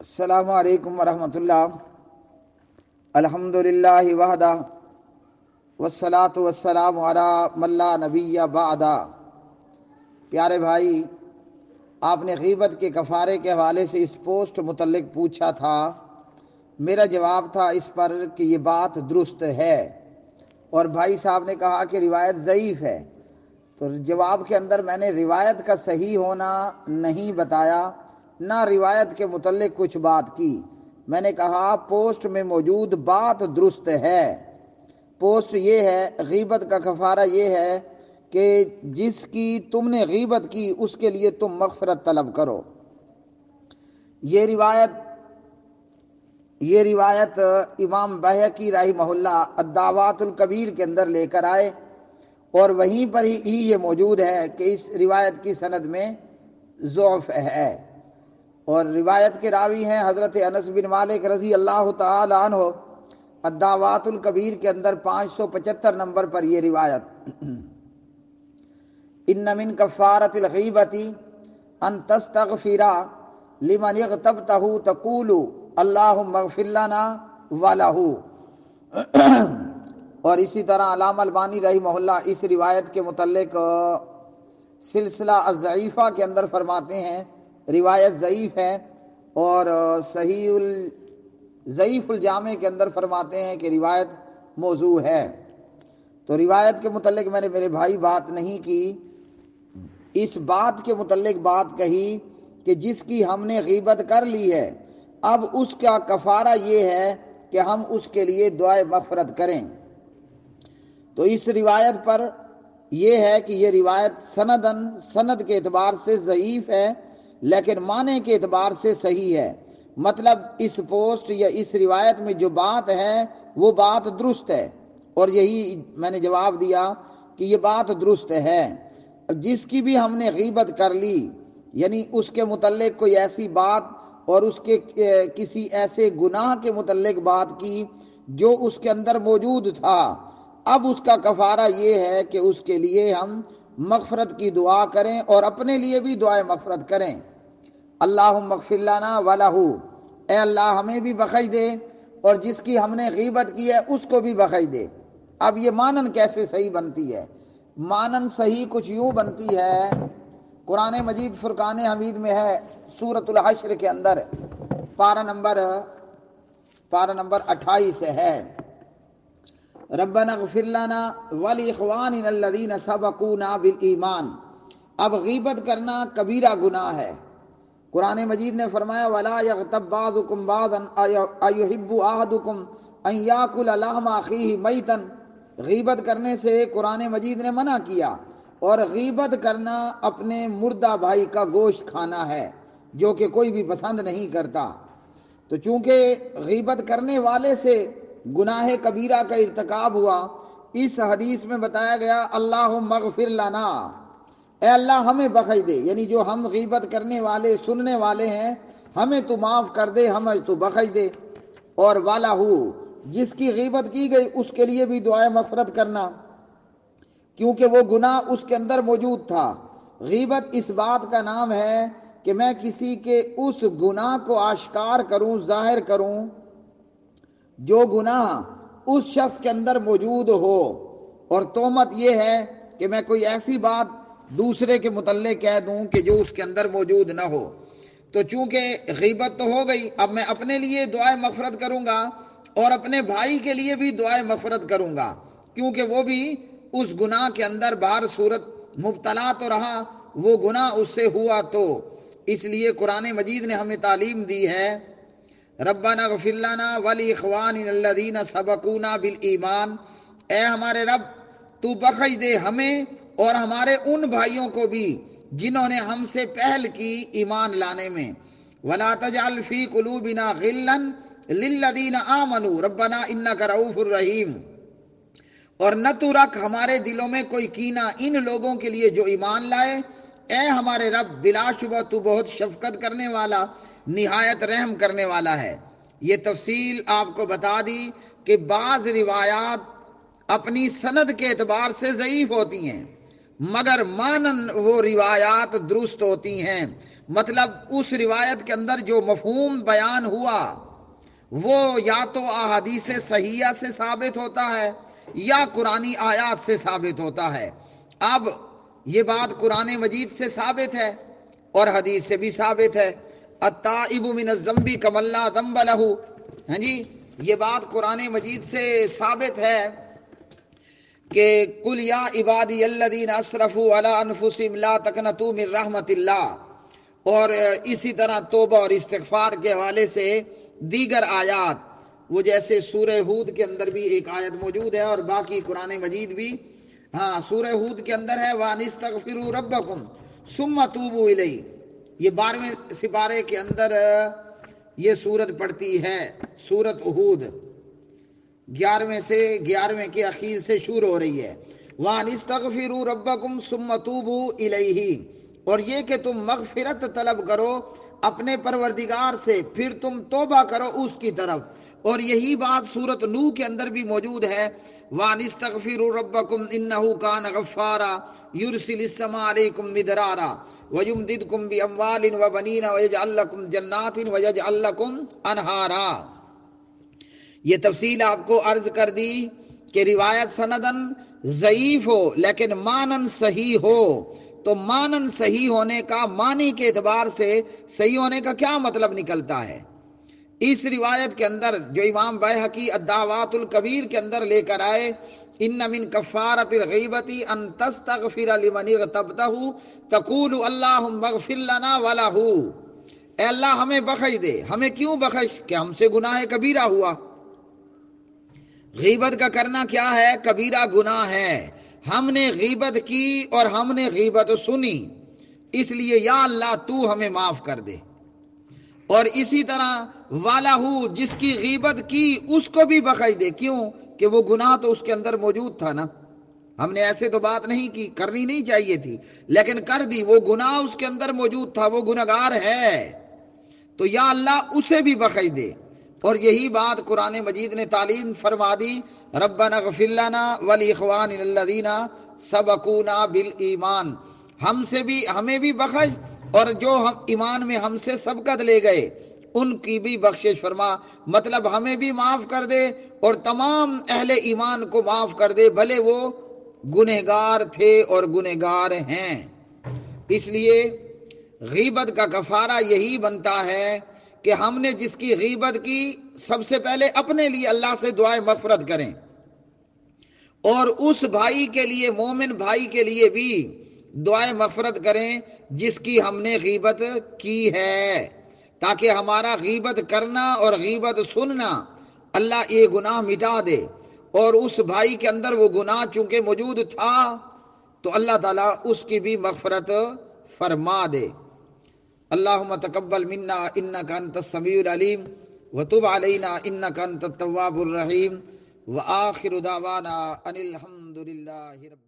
السلام علیکم ورحمۃ اللہ۔ الحمدللہ وحدہ والصلاة والسلام علی من لا نبی بعدہ۔ پیارے بھائی، آپ نے غیبت کے کفارے کے حوالے سے اس پوسٹ متعلق پوچھا تھا۔ میرا جواب تھا اس پر کہ یہ بات درست ہے، اور بھائی صاحب نے کہا کہ روایت ضعیف ہے، تو جواب کے اندر میں نے روایت کا صحیح ہونا نہیں بتایا، نہ روایت کے متعلق کچھ بات کی۔ میں نے کہا پوسٹ میں موجود بات درست ہے۔ پوسٹ یہ ہے، غیبت کا کفارہ یہ ہے کہ جس کی تم نے غیبت کی اس کے لیے تم مغفرت طلب کرو۔ یہ روایت امام بہقی رحمہ اللہ الدعوات الکبیر کے اندر لے کر آئے، اور وہیں پر ہی یہ موجود ہے کہ اس روایت کی سند میں ضعف ہے، اور روایت کے راوی ہیں حضرت انس بن مالک رضی اللہ تعالی عنہ۔ الدعوات الکبیر کے اندر 575 نمبر پر یہ روایت، ان من کفارۃ الغیبۃ ان تستغفر لمن اغتبتہ تقول اللہم اغفر لنا ولہ۔ اور اسی طرح علامہ البانی رحمہ اللہ اس روایت کے متعلق سلسلہ الضعیفہ کے اندر فرماتے ہیں روایت ضعیف ہے، اور ضعیف الجامع کے اندر فرماتے ہیں کہ روایت موضوع ہے۔ تو روایت کے متعلق میں نے میرے بھائی بات نہیں کی، اس بات کے متعلق بات کہی کہ جس کی ہم نے غیبت کر لی ہے، اب اس کا کفارہ یہ ہے کہ ہم اس کے لیے دعائے مغفرت کریں۔ تو اس روایت پر یہ ہے کہ یہ روایت سند کے اعتبار سے ضعیف ہے، لیکن معنی کے اعتبار سے صحیح ہے۔ مطلب اس پوسٹ یا اس روایت میں جو بات ہے وہ بات درست ہے، اور یہی میں نے جواب دیا کہ یہ بات درست ہے۔ جس کی بھی ہم نے غیبت کر لی، یعنی اس کے متعلق کوئی ایسی بات اور اس کے کسی ایسے گناہ کے متعلق بات کی جو اس کے اندر موجود تھا، اب اس کا کفارہ یہ ہے کہ اس کے لیے ہم مغفرت کی دعا کریں اور اپنے لیے بھی دعائے مغفرت کریں۔ اللہم اغفر لنا ولہ، اے اللہ ہمیں بھی بخش دے اور جس کی ہم نے غیبت کی ہے اس کو بھی بخش دے۔ اب یہ مانن کیسے صحیح بنتی ہے؟ مانن صحیح کچھ یوں بنتی ہے، قرآن مجید فرقان حمید میں ہے، سورۃ الحشر کے اندر پارہ نمبر 28 ہے، ربنا اغفر لنا ولاخواننا الذین سبقونا بالایمان۔ اب غیبت کرنا کبیرہ گناہ ہے۔ قرآن مجید نے فرمایا ولا یغتب بعضکم بعضا ایحب احدکم ان یاکل لحم اخیہ میتا۔ غیبت کرنے سے قرآن مجید نے منع کیا، اور غیبت کرنا اپنے مردہ بھائی کا گوشت کھانا ہے جو کہ کوئی بھی پسند نہیں کرتا۔ تو چونکہ غیبت کرنے والے سے گناہ کبیرہ کا ارتکاب ہوا، اس حدیث میں بتایا گیا اللہم اغفر لنا، اے اللہ ہمیں بخش دے، یعنی جو ہم غیبت کرنے والے سننے والے ہیں ہمیں تو معاف کر دے، ہمیں تو بخش دے۔ اور والہ، جس کی غیبت کی گئی اس کے لیے بھی دعائے مغفرت کرنا، کیونکہ وہ گناہ اس کے اندر موجود تھا۔ غیبت اس بات کا نام ہے کہ میں کسی کے اس گناہ کو آشکار کروں، ظاہر کروں جو گناہ اس شخص کے اندر موجود ہو، اور تہمت یہ ہے کہ میں کوئی ایسی بات دوسرے کے متعلق کہہ دوں کہ جو اس کے اندر موجود نہ ہو۔ تو چونکہ غیبت تو ہو گئی، اب میں اپنے لیے دعائے مغفرت کروں گا اور اپنے بھائی کے لیے بھی دعائے مغفرت کروں گا، کیونکہ وہ بھی اس گناہ کے اندر بہر صورت مبتلا تو رہا، وہ گناہ اس سے ہوا تو اس لیے قرآن مجید نے ہمیں تعلیم دی ہے ربنا اغفر لنا ولاخواننا الذین سبقونا بالایمان، اے ہمارے رب تو بخش دے ہمیں اور ہمارے ان بھائیوں کو بھی جنہوں نے ہم سے پہل کی ایمان لانے میں، ولا تجعل فی قلوبنا غلا للذین آمنوا ربنا انک رؤوف الرحیم، اور نہ تو رکھ ہمارے دلوں میں کوئی کینہ ان لوگوں کے لیے جو ایمان لائے، اے ہمارے رب بلا شبہ تو بہت شفقت کرنے والا، نہایت رحم کرنے والا ہے۔ یہ تفصیل آپ کو بتا دی کہ بعض روایات اپنی سند کے اعتبار سے ضعیف ہوتی ہیں، مگر مانن وہ روایات درست ہوتی ہیں۔ مطلب اس روایت کے اندر جو مفہوم بیان ہوا وہ یا تو احادیث صحیحہ سے ثابت ہوتا ہے یا قرآنی آیات سے ثابت ہوتا ہے۔ اب یہ بات قرآن مجید سے ثابت ہے اور حدیث سے بھی ثابت ہے، التائب من الذنب کمن لا ذنب لہ، ہاں جی، یہ بات قرآن مجید سے ثابت ہے کہ قل یا عبادی الذین اسرفوا علی انفسہم لا تقنطوا من رحمت اللہ، اور اسی طرح توبہ اور استغفار کے حوالے سے دیگر آیات، وہ جیسے سورہ ہود کے اندر بھی ایک آیت موجود ہے اور باقی قرآن مجید بھی، ہاں سورہ ہود کے اندر ہے وَأَنِ اسْتَغْفِرُوا رَبَّكُمْ ثُمَّ تُوبُوا إِلَيْهِ، یہ 12ویں سپارے کے اندر یہ سورت پڑھتی ہے، سورت ہود 11ویں سے 11ویں کے اخیر سے شروع ہو رہی ہے، وَأَنِ اسْتَغْفِرُوا رَبَّكُمْ ثُمَّ تُوبُوا إِلَيْهِ، اور یہ کہ تم مغفرت طلب کرو اپنے پروردگار سے، پھر تم توبہ کرو اس کی طرف، اور یہی بات سورت نوح کے اندر بھی موجود ہے، وَأَنِ اسْتَغْفِرُوا رَبَّكُمْ إِنَّهُ كَانَ غَفَّارًا يُرْسِلِ السَّمَاءَ عَلَيْكُمْ مِدْرَارًا وَيُمْدِدْكُمْ بِأَمْوَالٍ وَبَنِينَ وَيَجْعَلْ لَكُمْ جَنَّاتٍ وَيَجْعَلْ لَكُمْ أَنْهَارًا۔ یہ تفصیل آپ کو عرض کر دی کہ روایت سندن ضعیف ہو لیکن مانن صحیح ہو، تو مانن صحیح ہونے کا، معنی کے اعتبار سے صحیح ہونے کا کیا مطلب نکلتا ہے؟ اس روایت کے اندر جو امام بیہقی الدعوات الکبیر کے اندر لے کر آئے، ان من کفارۃ الغیبۃ ان تستغفر لمن اغتبتہ تقول اللہم اغفر لنا ولہ، اے اللہ ہمیں بخش دے، ہمیں کیوں بخش؟ کہ ہم سے گناہ کبیرہ ہوا۔ غیبت کا کرنا کیا ہے؟ کبیرہ گناہ ہے، ہم نے غیبت کی اور ہم نے غیبت سنی، اس لیے یا اللہ تو ہمیں معاف کر دے۔ اور اسی طرح والہ، جس کی غیبت کی اس کو بھی بخش دے، کیوں؟ کہ وہ گناہ تو اس کے اندر موجود تھا نا، ہم نے ایسے تو بات نہیں کی، کرنی نہیں چاہیے تھی لیکن کر دی، وہ گناہ اس کے اندر موجود تھا، وہ گنہگار ہے، تو یا اللہ اسے بھی بخش دے۔ اور یہی بات قرآن مجید نے تعلیم فرما دی، ربنا اغفر لنا ولاخواننا الذین سبقونا بالایمان، ہم سے بھی، ہمیں بھی بخش، اور جو ہم ایمان میں ہم سے سبقت لے گئے ان کی بھی بخشش فرما، مطلب ہمیں بھی معاف کر دے اور تمام اہل ایمان کو معاف کر دے، بھلے وہ گنہگار تھے اور گنہگار ہیں۔ اس لیے غیبت کا کفارہ یہی بنتا ہے کہ ہم نے جس کی غیبت کی، سب سے پہلے اپنے لیے اللہ سے دعائے مغفرت کریں، اور اس بھائی کے لیے، مومن بھائی کے لیے بھی دعائے مغفرت کریں جس کی ہم نے غیبت کی ہے، تاکہ ہمارا غیبت کرنا اور غیبت سننا اللہ یہ گناہ مٹا دے، اور اس بھائی کے اندر وہ گناہ چونکہ موجود تھا تو اللہ تعالیٰ اس کی بھی مغفرت فرما دے۔ اللہم تقبل منا انک انت السمیع العلیم وتب علینا انک انت التواب الرحیم، وآخر دعوانا ان الحمد للہ رب